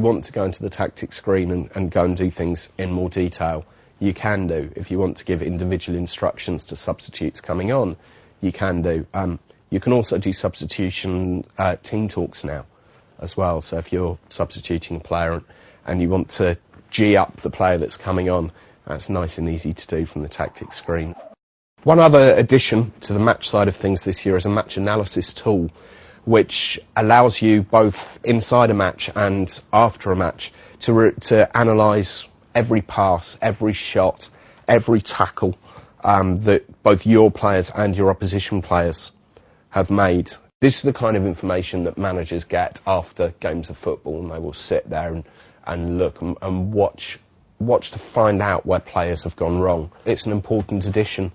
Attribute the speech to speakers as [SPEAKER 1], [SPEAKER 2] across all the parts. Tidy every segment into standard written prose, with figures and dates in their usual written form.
[SPEAKER 1] want to go into the tactics screen and go and do things in more detail, you can do. If you want to give individual instructions to substitutes coming on, you can do. You can also do substitution team talks now as well. So if you're substituting a player and you want to G up the player that's coming on, that's nice and easy to do from the tactics screen. One other addition to the match side of things this year is a match analysis tool, which allows you both inside a match and after a match to analyse every pass, every shot, every tackle that both your players and your opposition players have made. This is the kind of information that managers get after games of football, and they will sit there and look and watch to find out where players have gone wrong. It's an important addition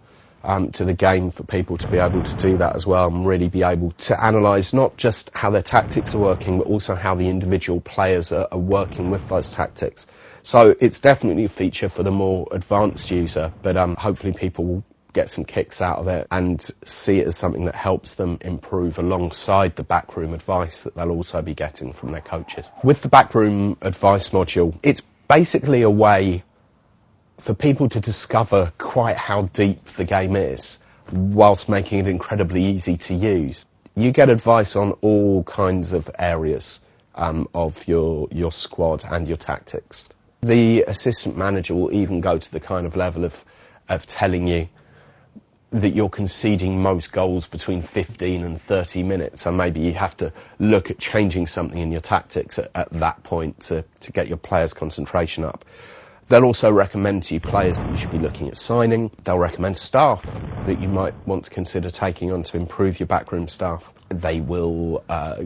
[SPEAKER 1] to the game for people to be able to do that as well, and really be able to analyse not just how their tactics are working, but also how the individual players are working with those tactics. So it's definitely a feature for the more advanced user, but hopefully people will get some kicks out of it and see it as something that helps them improve alongside the backroom advice that they'll also be getting from their coaches. With the backroom advice module, it's basically a way for people to discover quite how deep the game is, whilst making it incredibly easy to use. You get advice on all kinds of areas of your squad and your tactics. The assistant manager will even go to the kind of level of telling you that you're conceding most goals between 15 and 30 minutes, and maybe you have to look at changing something in your tactics at that point to get your players' concentration up. They'll also recommend to you players that you should be looking at signing. They'll recommend staff that you might want to consider taking on to improve your backroom staff. They will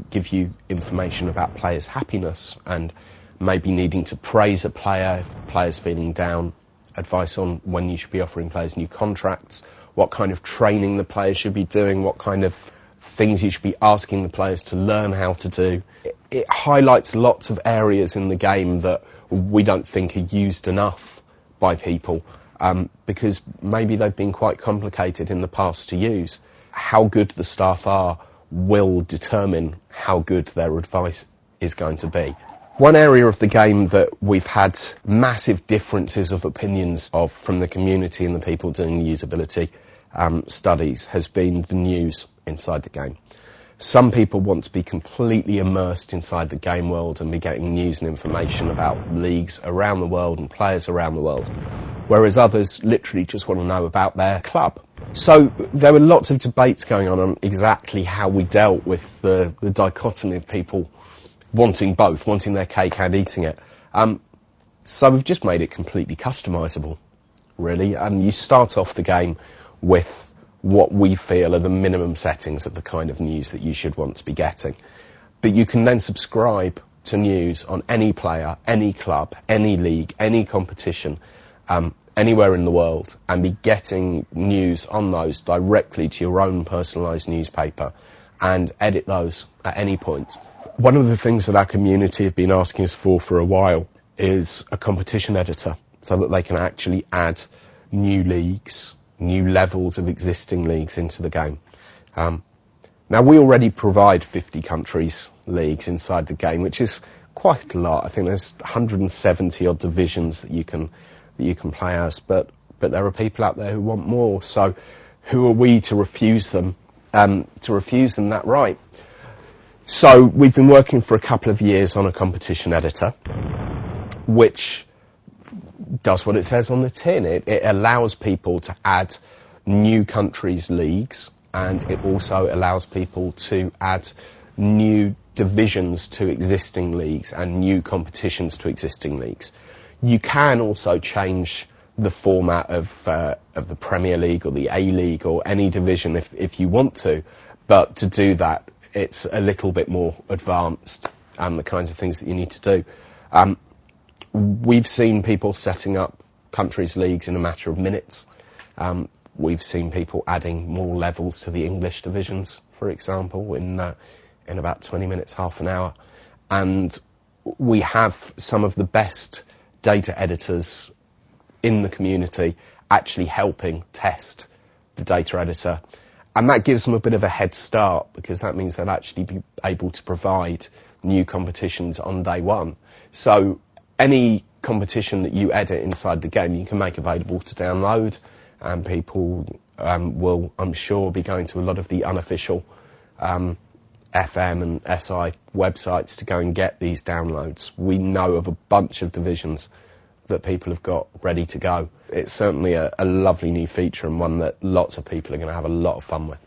[SPEAKER 1] give you information about players' happiness and maybe needing to praise a player if the player's feeling down, advice on when you should be offering players new contracts, what kind of training the players should be doing, what kind of things you should be asking the players to learn how to do. It highlights lots of areas in the game that we don't think are used enough by people because maybe they've been quite complicated in the past to use. How good the staff are will determine how good their advice is going to be. One area of the game that we've had massive differences of opinions of from the community and the people doing the usability studies has been the news inside the game. Some people want to be completely immersed inside the game world and be getting news and information about leagues around the world and players around the world, whereas others literally just want to know about their club. So there were lots of debates going on exactly how we dealt with the dichotomy of people wanting both, wanting their cake and eating it. So we've just made it completely customisable, really. You start off the game with what we feel are the minimum settings of the kind of news that you should want to be getting. But you can then subscribe to news on any player, any club, any league, any competition, anywhere in the world, and be getting news on those directly to your own personalised newspaper and edit those at any point. One of the things that our community have been asking us for a while is a competition editor, so that they can actually add new leagues, new levels of existing leagues into the game. Now we already provide 50 countries leagues inside the game, which is quite a lot. I think there's 170 odd divisions that you can play as, but there are people out there who want more. So who are we to refuse them that right? So we've been working for a couple of years on a competition editor, which does what it says on the tin. It allows people to add new countries' leagues, and it also allows people to add new divisions to existing leagues and new competitions to existing leagues. You can also change the format of the Premier League or the A-League or any division if you want to, but to do that, it's a little bit more advanced, the kinds of things that you need to do. We've seen people setting up countries' leagues in a matter of minutes. We've seen people adding more levels to the English divisions, for example, in about 20 minutes, half an hour. And we have some of the best data editors in the community actually helping test the data editor. And that gives them a bit of a head start, because that means they'll actually be able to provide new competitions on day one. So any competition that you edit inside the game, you can make available to download, and people will, I'm sure, be going to a lot of the unofficial FM and SI websites to go and get these downloads. We know of a bunch of divisions that people have got ready to go. It's certainly a lovely new feature, and one that lots of people are going to have a lot of fun with.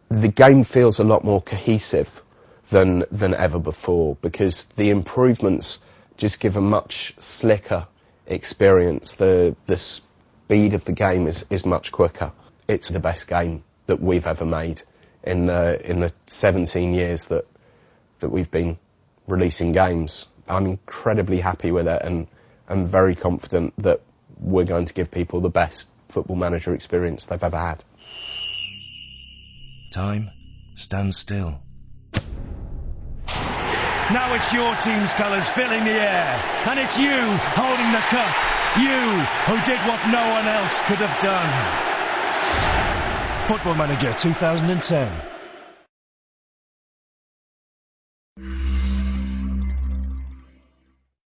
[SPEAKER 1] The game feels a lot more cohesive than ever before, because the improvements just give a much slicker experience. The speed of the game is much quicker. It's the best game that we've ever made in the 17 years that we've been releasing games. I'm incredibly happy with it, and I'm very confident that we're going to give people the best Football Manager experience they've ever had.
[SPEAKER 2] Time stands still. Now it's your team's colours filling the air, and it's you holding the cup. You who did what no one else could have done. Football Manager 2010.